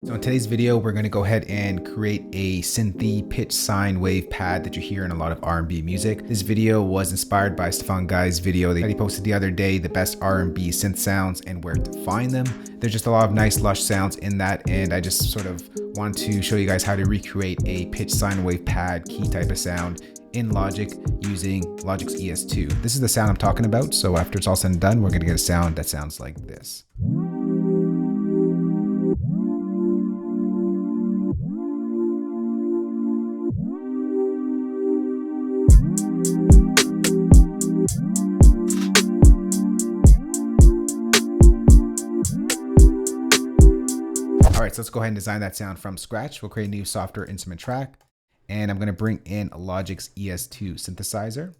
So in today's video, we're going to go ahead and create a synthy pitch sine wave pad that you hear in a lot of R&B music. This video was inspired by Stefan Guy's video that he posted the other day, the best R&B synth sounds and where to find them. There's just a lot of nice lush sounds in that, and I just sort of want to show you guys how to recreate a pitch sine wave pad key type of sound in Logic using Logic's ES2. This is the sound I'm talking about, so after it's all said and done, we're going to get a sound that sounds like this. All right, so let's go ahead and design that sound from scratch. We'll create a new software instrument track, and I'm going to bring in Logic's ES2 synthesizer.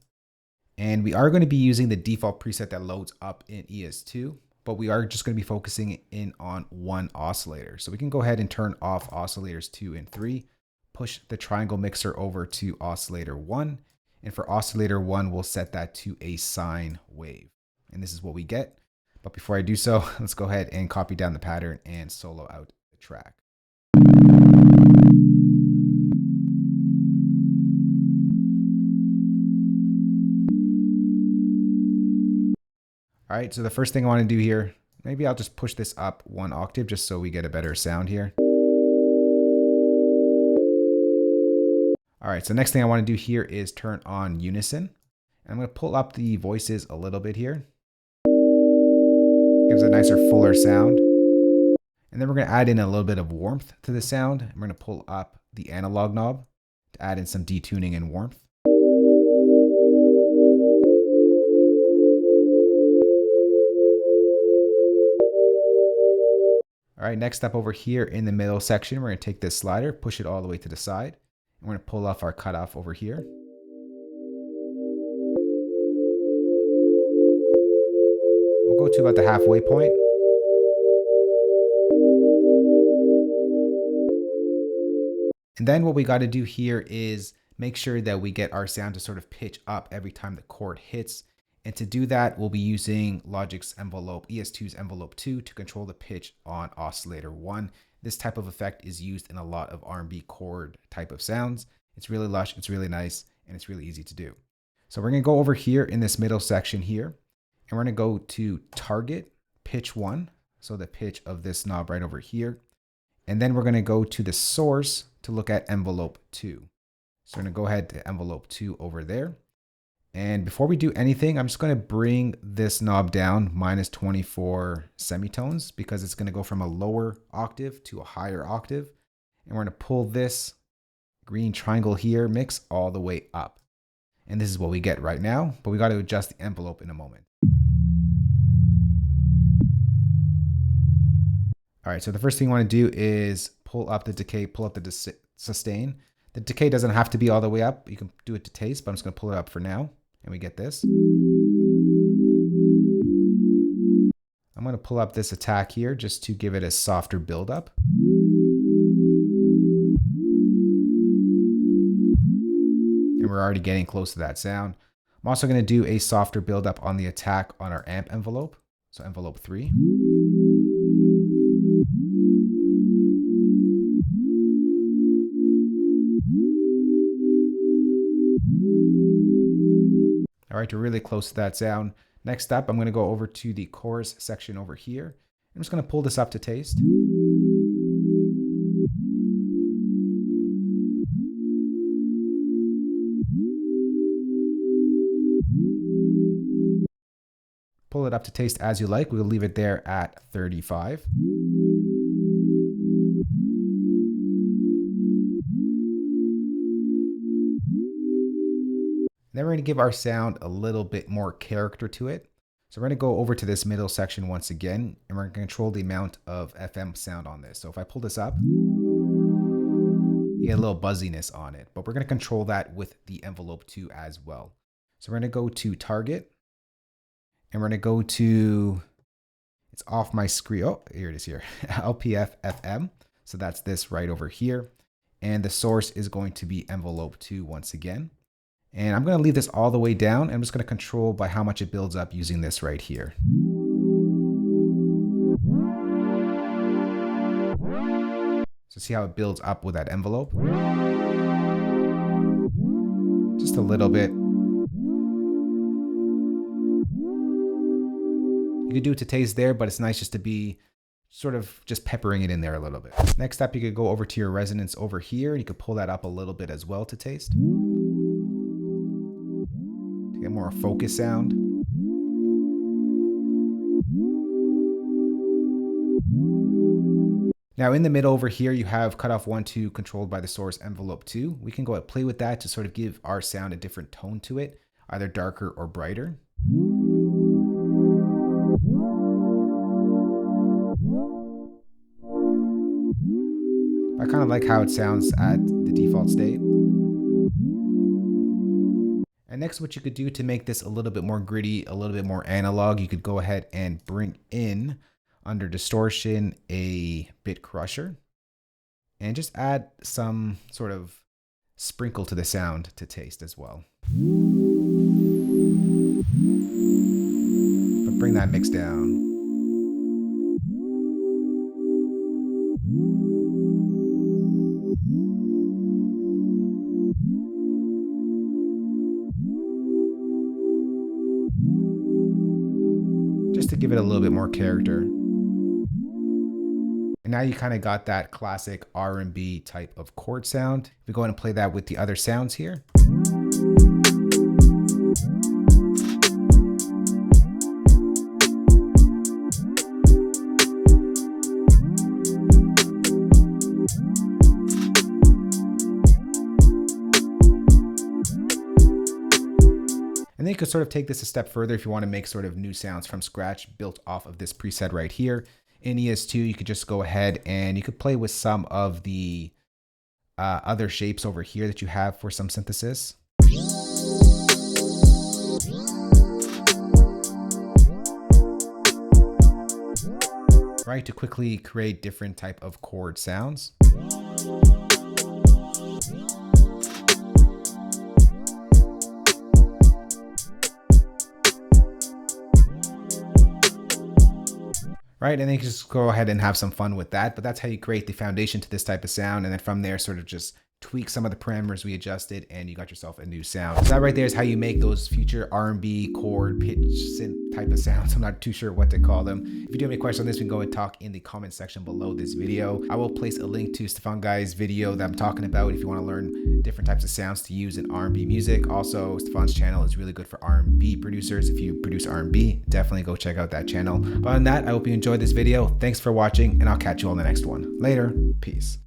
And we are going to be using the default preset that loads up in ES2, but we are just going to be focusing in on one oscillator. So we can go ahead and turn off oscillators 2 and 3, push the triangle mixer over to oscillator 1. And for oscillator 1, we'll set that to a sine wave. And this is what we get. But before I do so, let's go ahead and copy down the pattern and solo out the track. All right, so the first thing I want to do here, maybe I'll just push this up 1 octave just so we get a better sound here. All right, so next thing I want to do here is turn on unison. And I'm going to pull up the voices a little bit here. Gives a nicer, fuller sound. And then we're going to add in a little bit of warmth to the sound. And we're going to pull up the analog knob to add in some detuning and warmth. All right, next up over here in the middle section, we're going to take this slider, push it all the way to the side. And we're going to pull off our cutoff over here. We'll go to about the halfway point. And then what we got to do here is make sure that we get our sound to sort of pitch up every time the chord hits. And to do that, we'll be using Logic's envelope, ES2's envelope 2 to control the pitch on oscillator 1. This type of effect is used in a lot of R&B chord type of sounds. It's really lush, it's really nice, and it's really easy to do. So we're going to go over here in this middle section here, and we're going to go to target pitch 1. So the pitch of this knob right over here. And then we're going to go to the source to look at envelope 2. So we're going to go ahead to envelope 2 over there. And before we do anything, I'm just going to bring this knob down -24 semitones because it's going to go from a lower octave to a higher octave. And we're going to pull this green triangle here mix all the way up. And this is what we get right now, but we got to adjust the envelope in a moment. All right, so the first thing you want to do is pull up the decay, pull up the sustain. The decay doesn't have to be all the way up. You can do it to taste, but I'm just going to pull it up for now. And we get this. I'm going to pull up this attack here just to give it a softer buildup. And we're already getting close to that sound. I'm also going to do a softer buildup on the attack on our amp envelope. So envelope 3. All right, we're really close to that sound. Next up, I'm going to go over to the chorus section over here. I'm just going to pull this up to taste. Pull it up to taste as you like. We'll leave it there at 35. Then we're going to give our sound a little bit more character to it. So we're going to go over to this middle section once again, and we're going to control the amount of FM sound on this. So if I pull this up, you get a little buzziness on it, but we're going to control that with the envelope 2 as well. So we're going to go to target, and we're going to go to, it's off my screen. Oh, here it is here, LPF FM. So that's this right over here. And the source is going to be envelope 2 once again. And I'm going to leave this all the way down. I'm just going to control by how much it builds up using this right here. So see how it builds up with that envelope? Just a little bit. You could do it to taste there, but it's nice just to be sort of just peppering it in there a little bit. Next up, you could go over to your resonance over here. You could pull that up a little bit as well to taste. To get more focus sound. Now in the middle over here, you have cutoff 1, 2 controlled by the source envelope 2. We can go and play with that to sort of give our sound a different tone to it, either darker or brighter. I kind of like how it sounds at the default state. And next, what you could do to make this a little bit more gritty, a little bit more analog, you could go ahead and bring in under distortion a bit crusher and just add some sort of sprinkle to the sound to taste as well. But bring that mix down. Just to give it a little bit more character. And now you kind of got that classic R&B type of chord sound. We go ahead and play that with the other sounds here. And then you could sort of take this a step further if you want to make sort of new sounds from scratch built off of this preset right here. In ES2, you could just go ahead and you could play with some of the other shapes over here that you have for some synthesis. Right, to quickly create different type of chord sounds. Right, and then you can just go ahead and have some fun with that, but that's how you create the foundation to this type of sound, and then from there sort of just tweak some of the parameters we adjusted, and you got yourself a new sound. So that right there is how you make those future R&B, chord, pitch, synth type of sounds. I'm not too sure what to call them. If you do have any questions on this, we can go and talk in the comment section below this video. I will place a link to Stefan Guy's video that I'm talking about if you want to learn different types of sounds to use in R&B music. Also, Stefan's channel is really good for R&B producers. If you produce R&B, definitely go check out that channel. But other than that, I hope you enjoyed this video. Thanks for watching, and I'll catch you on the next one. Later. Peace.